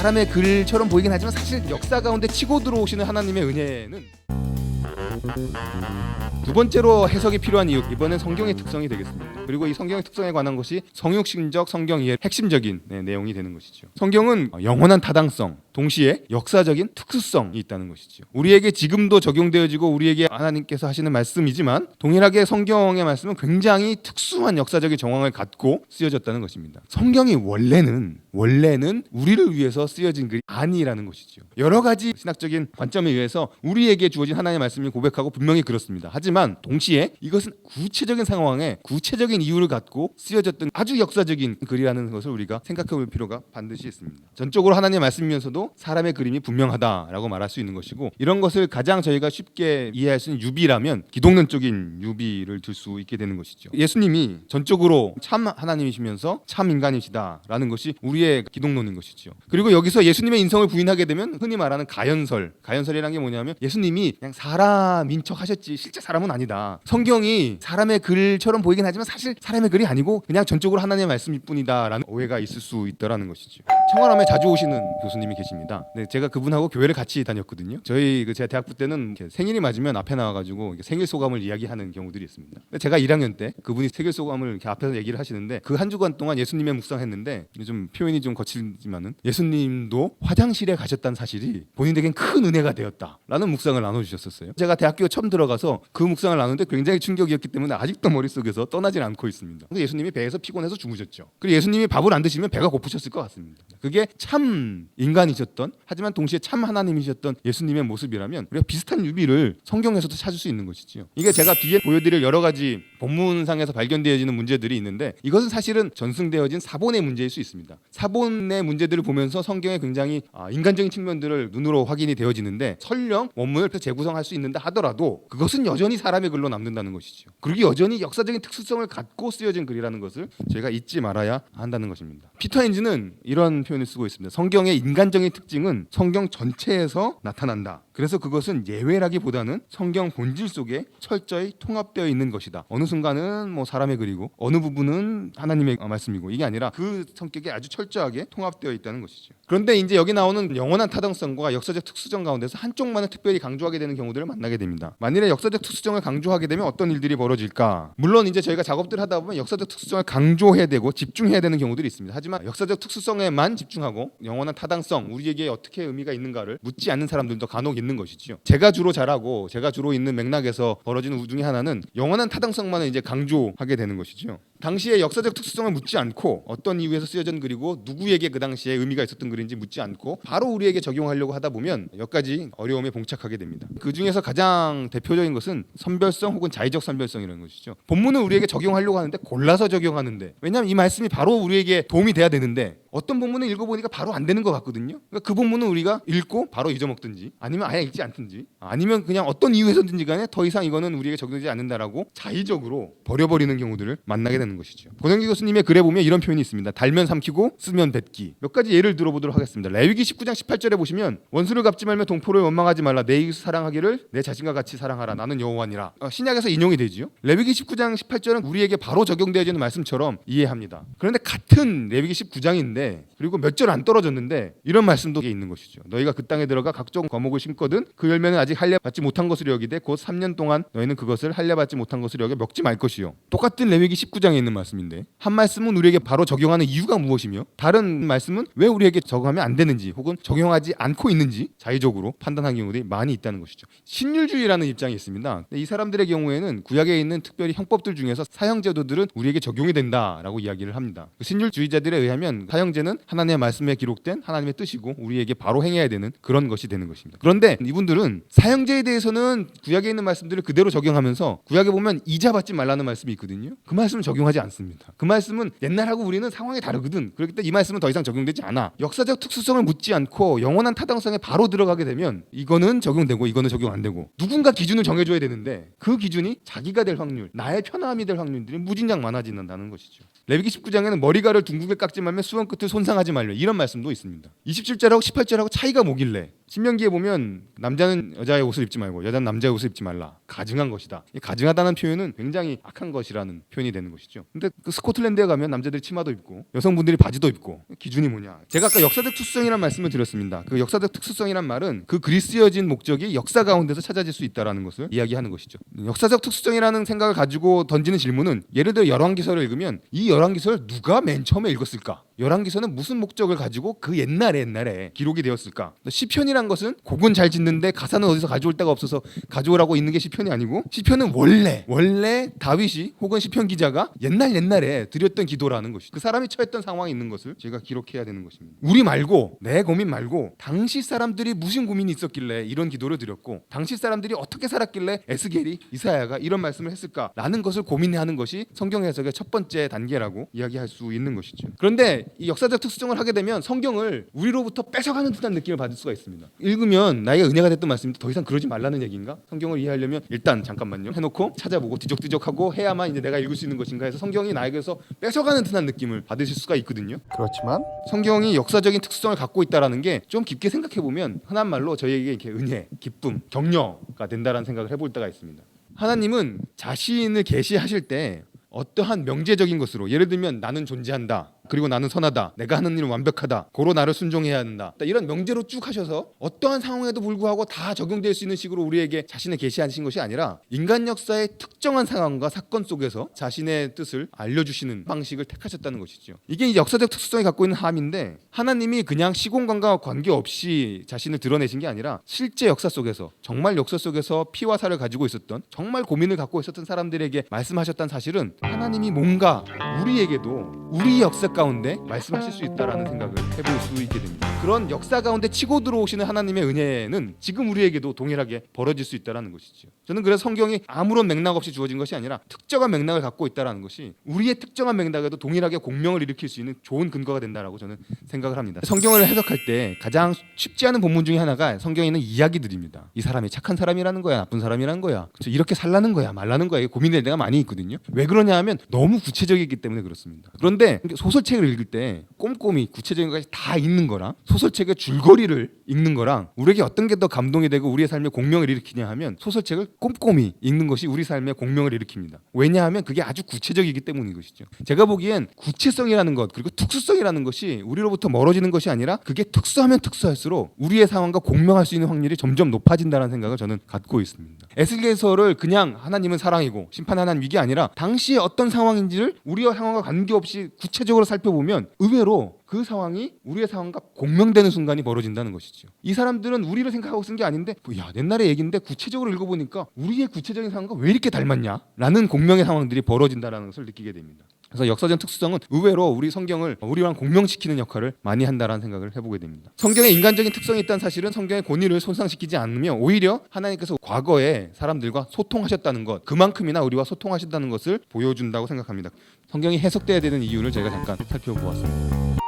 사람의 글처럼 보이긴 하지만 사실 역사 가운데 치고 들어오시는 하나님의 은혜는 두 번째로 해석이 필요한 이유, 이번엔 성경의 특성이 되겠습니다. 그리고 이 성경의 특성에 관한 것이 성육신적 성경 이해의 핵심적인 내용이 되는 것이죠. 성경은 영원한 타당성, 동시에 역사적인 특수성이 있다는 것이죠. 우리에게 지금도 적용되어지고 우리에게 하나님께서 하시는 말씀이지만 동일하게 성경의 말씀은 굉장히 특수한 역사적인 정황을 갖고 쓰여졌다는 것입니다. 성경이 원래는 우리를 위해서 쓰여진 글이 아니라는 것이죠. 여러 가지 신학적인 관점에 의해서 우리에게 주어진 하나님의 말씀을 고백하고 분명히 그렇습니다. 하지만 동시에 이것은 구체적인 상황에 구체적인 이유를 갖고 쓰여졌던 아주 역사적인 글이라는 것을 우리가 생각해 볼 필요가 반드시 있습니다. 전적으로 하나님의 말씀이면서도 사람의 그림이 분명하다라고 말할 수 있는 것이고, 이런 것을 가장 저희가 쉽게 이해할 수 있는 유비라면 기독론적인 유비를 들 수 있게 되는 것이죠. 예수님이 전적으로 참 하나님이시면서 참 인간이시다라는 것이 우리의 기독론인 것이죠. 그리고 여기서 예수님의 인성을 부인하게 되면 흔히 말하는 가연설이라는 게 뭐냐면 예수님이 그냥 사람인 척 하셨지 실제 사람은 아니다. 성경이 사람의 글처럼 보이긴 하지만 사실 사람의 글이 아니고 그냥 전적으로 하나님의 말씀일 뿐이다라는 오해가 있을 수 있다라는 것이죠. 청원함에 자주 오시는 교수님이 계십니다. 네, 제가 그분하고 교회를 같이 다녔거든요. 제가 대학부 때는 생일이 맞으면 앞에 나와가지고 생일 소감을 이야기하는 경우들이 있습니다. 제가 1학년 때 그분이 생일 소감을 이렇게 앞에서 얘기를 하시는데 그 한 주간 동안 예수님의 묵상했는데, 좀 표현이 좀 거칠지만은 예수님도 화장실에 가셨다는 사실이 본인에겐 큰 은혜가 되었다라는 묵상을 나눠주셨었어요. 제가 대학교 처음 들어가서 그 묵상을 나누는데 굉장히 충격이었기 때문에 아직도 머릿속에서 떠나질 않고 있습니다. 예수님이 배에서 피곤해서 주무셨죠. 그리고 예수님이 밥을 안 드시면 배가 고프셨을 것 같습니다. 그게 참 인간이셨던, 하지만 동시에 참 하나님이셨던 예수님의 모습이라면 우리가 비슷한 유비를 성경에서도 찾을 수 있는 것이지요. 이게 제가 뒤에 보여드릴 여러 가지 본문상에서 발견되어지는 문제들이 있는데, 이것은 사실은 전승되어진 사본의 문제일 수 있습니다. 사본의 문제들을 보면서 성경의 굉장히 인간적인 측면들을 눈으로 확인이 되어지는데, 설령 원문을 재구성할 수 있는다 하더라도 그것은 여전히 사람의 글로 남는다는 것이죠. 그리고 여전히 역사적인 특수성을 갖고 쓰여진 글이라는 것을 저희가 잊지 말아야 한다는 것입니다. 피터 헨즈는 이런 표현을 쓰고 있습니다. 성경의 인간적인 특징은 성경 전체에서 나타난다. 그래서 그것은 예외라기보다는 성경 본질 속에 철저히 통합되어 있는 것이다. 어느 순간은 사람의 글이고 어느 부분은 하나님의 말씀이고, 이게 아니라 그 성격이 아주 철저하게 통합되어 있다는 것이죠. 그런데 이제 여기 나오는 영원한 타당성과 역사적 특수성 가운데서 한쪽만을 특별히 강조하게 되는 경우들을 만나게 됩니다. 만일에 역사적 특수성을 강조하게 되면 어떤 일들이 벌어질까? 물론 이제 저희가 작업들을 하다 보면 역사적 특수성을 강조해야 되고 집중해야 되는 경우들이 있습니다. 하지만 역사적 특수성에만 집중하고 영원한 타당성, 우리에게 어떻게 의미가 있는가를 묻지 않는 사람들도 간혹 있는 것이죠. 제가 주로 잘하고 제가 주로 있는 맥락에서 벌어지는 우중의 하나는 영원한 타당성만을 이제 강조하게 되는 것이죠. 당시에 역사적 특수성을 묻지 않고 어떤 이유에서 쓰여진 글이고 누구에게 그 당시에 의미가 있었던 글인지 묻지 않고 바로 우리에게 적용하려고 하다 보면 몇 가지 어려움에 봉착하게 됩니다. 그 중에서 가장 대표적인 것은 선별성 혹은 자의적 선별성이라는 것이죠. 본문을 우리에게 적용하려고 하는데 골라서 적용하는데, 왜냐하면 이 말씀이 바로 우리에게 도움이 돼야 되는데 어떤 본문을 읽어보니까 바로 안 되는 것 같거든요. 그러니까 그 본문은 우리가 읽고 바로 잊어먹든지 아니면 아예 읽지 않든지 아니면 그냥 어떤 이유에서든지 간에 더 이상 이거는 우리에게 적용되지 않는다라고 자의적으로 버려버리는 경우들을 만나게 되는 것이죠. 고정기 교수님의 글에 보면 이런 표현이 있습니다. 달면 삼키고 쓰면 뱉기. 몇 가지 예를 들어보도록 하겠습니다. 레위기 19장 18절에 보시면 원수를 갚지 말며 동포를 원망하지 말라. 내 이웃을 사랑하기를 내 자신과 같이 사랑하라. 나는 여호와니라. 신약에서 인용이 되지요. 레위기 19장 18절은 우리에게 바로 적용되어지는 말씀처럼 이해합니다. 그런데 같은 레위기 19장인데 그리고 몇 절 안 떨어졌는데 이런 말씀도 있는 것이죠. 너희가 그 땅에 들어가 각종 과목을 심거든 그 열매는 아직 할례받지 못한 것으로 여기되 곧 3년 동안 너희는 그것을 할례받지 못한 것으로 여겨 먹지 말 것이요. 똑같은 레위기 19장에 있는 말씀인데 한 말씀은 우리에게 바로 적용하는 이유가 무엇이며 다른 말씀은 왜 우리에게 적용하면 안 되는지 혹은 적용하지 않고 있는지 자의적으로 판단한 경우들이 많이 있다는 것이죠. 신율주의라는 입장이 있습니다. 이 사람들의 경우에는 구약에 있는 특별히 형법들 중에서 사형제도들은 우리에게 적용이 된다라고 이야기를 합니다. 신율주의자들에 의하면 사형제는 하나님의 말씀에 기록된 하나님의 뜻이고 우리에게 바로 행해야 되는 그런 것이 되는 것입니다. 그런데 이분들은 사형제에 대해서는 구약에 있는 말씀들을 그대로 적용하면서 구약에 보면 이자 받지 말라는 말씀이 있거든요. 그 말씀을 적용하지 않습니다. 그 말씀은 옛날하고 우리는 상황이 다르거든. 그렇기 때문에 이 말씀은 더 이상 적용되지 않아. 역사적 특수성을 묻지 않고 영원한 타당성에 바로 들어가게 되면 이거는 적용되고 이거는 적용 안 되고 누군가 기준을 정해줘야 되는데 그 기준이 자기가 될 확률, 나의 편함이 될 확률들이 무진장 많아진다는 것이죠. 레위기 19장에는 머리가를 둥글게 깎지 말며 수원 끝을 손상하지 말며 이런 말씀도 있습니다. 27절하고 18절하고 차이가 뭐길래? 신명기에 보면 남자는 여자의 옷을 입지 말고 여자는 남자의 옷을 입지 말라. 가증한 것이다. 이 가증하다는 표현은 굉장히 악한 것이라는 표현이 되는 것이죠. 것이죠. 근데 그 스코틀랜드에 가면 남자들이 치마도 입고 여성분들이 바지도 입고 기준이 뭐냐? 제가 아까 역사적 특수성이란 말씀을 드렸습니다. 그 역사적 특수성이란 말은 그 그리스여진 목적이 역사 가운데서 찾아질 수 있다라는 것을 이야기하는 것이죠. 역사적 특수성이라는 생각을 가지고 던지는 질문은 예를 들어 열왕기서를 읽으면 이 열왕기서를 누가 맨 처음에 읽었을까? 열왕기서는 무슨 목적을 가지고 그 옛날에 기록이 되었을까? 시편이란 것은 곡은 잘 짓는데 가사는 어디서 가져올 데가 없어서 가져오라고 있는 게 시편이 아니고 시편은 원래 다윗이 혹은 시편 기자가 옛날에 드렸던 기도라는 것이죠. 그 사람이 처했던 상황이 있는 것을 제가 기록해야 되는 것입니다. 우리 말고 내 고민 말고 당시 사람들이 무슨 고민이 있었길래 이런 기도를 드렸고 당시 사람들이 어떻게 살았길래 에스겔이 이사야가 이런 말씀을 했을까라는 것을 고민하는 것이 성경 해석의 첫 번째 단계라고 이야기할 수 있는 것이죠. 그런데 이 역사적 특수성을 하게 되면 성경을 우리로부터 뺏어가는 듯한 느낌을 받을 수가 있습니다. 읽으면 나에게 은혜가 됐던 말씀인데 더 이상 그러지 말라는 얘기인가? 성경을 이해하려면 일단 잠깐만요 해놓고 찾아보고 뒤적뒤적하고 해야만 이제 내가 읽을 수 있는 것인가 해서 성경이 나에게서 뺏어가는 듯한 느낌을 받으실 수가 있거든요. 그렇지만 성경이 역사적인 특수성을 갖고 있다라는 게 좀 깊게 생각해 보면 흔한 말로 저희에게 이렇게 은혜, 기쁨, 격려가 된다라는 생각을 해볼 때가 있습니다. 하나님은 자신을 계시하실 때 어떠한 명제적인 것으로 예를 들면 나는 존재한다. 그리고 나는 선하다. 내가 하는 일은 완벽하다. 고로 나를 순종해야 한다. 이런 명제로 쭉 하셔서 어떠한 상황에도 불구하고 다 적용될 수 있는 식으로 우리에게 자신을 계시하신 것이 아니라 인간 역사의 특정한 상황과 사건 속에서 자신의 뜻을 알려주시는 방식을 택하셨다는 것이죠. 이게 이제 역사적 특수성이 갖고 있는 함인데 하나님이 그냥 시공간과 관계없이 자신을 드러내신 게 아니라 실제 역사 속에서 정말 역사 속에서 피와 살을 가지고 있었던 정말 고민을 갖고 있었던 사람들에게 말씀하셨다는 사실은 하나님이 뭔가 우리에게도 우리 역사 가운데 말씀하실 수 있다라는 생각을 해볼 수 있게 됩니다. 그런 역사 가운데 치고 들어오시는 하나님의 은혜는 지금 우리에게도 동일하게 벌어질 수 있다라는 것이죠. 저는 그래서 성경이 아무런 맥락 없이 주어진 것이 아니라 특정한 맥락을 갖고 있다라는 것이 우리의 특정한 맥락에도 동일하게 공명을 일으킬 수 있는 좋은 근거가 된다라고 저는 생각을 합니다. 성경을 해석할 때 가장 쉽지 않은 본문 중에 하나가 성경에 있는 이야기들입니다. 이 사람이 착한 사람이라는 거야, 나쁜 사람이라는 거야, 그렇죠? 이렇게 살라는 거야, 말라는 거야. 고민될 때가 많이 있거든요. 왜 그러냐 하면 너무 구체적이기 때문에 그렇습니다. 그런데 소설책을 읽을 때 꼼꼼히 구체적인 것이 다 있는 거랑 소설책의 줄거리를 읽는 거랑 우리에게 어떤 게 더 감동이 되고 우리의 삶에 공명을 일으키냐 하면 소설책을 꼼꼼히 읽는 것이 우리 삶에 공명을 일으킵니다. 왜냐하면 그게 아주 구체적이기 때문인 것이죠. 제가 보기엔 구체성이라는 것 그리고 특수성이라는 것이 우리로부터 멀어지는 것이 아니라 그게 특수하면 특수할수록 우리의 상황과 공명할 수 있는 확률이 점점 높아진다는 생각을 저는 갖고 있습니다. 에스겔서를 그냥 하나님은 사랑이고 심판하는 위기 아니라 당시에 어떤 상황인지를 우리와 상황과 관계없이 구체적으로 살펴보면 의외로 그 상황이 우리의 상황과 공명되는 순간이 벌어진다는 것이죠. 이 사람들은 우리를 생각하고 쓴 게 아닌데 야 옛날의 얘기인데 구체적으로 읽어보니까 우리의 구체적인 상황과 왜 이렇게 닮았냐? 라는 공명의 상황들이 벌어진다는 것을 느끼게 됩니다. 그래서 역사적 특수성은 의외로 우리 성경을 우리랑 공명시키는 역할을 많이 한다라는 생각을 해보게 됩니다. 성경에 인간적인 특성이 있다는 사실은 성경의 권위를 손상시키지 않으며 오히려 하나님께서 과거에 사람들과 소통하셨다는 것 그만큼이나 우리와 소통하셨다는 것을 보여준다고 생각합니다. 성경이 해석돼야 되는 이유를 저희가 잠깐 살펴보았습니다.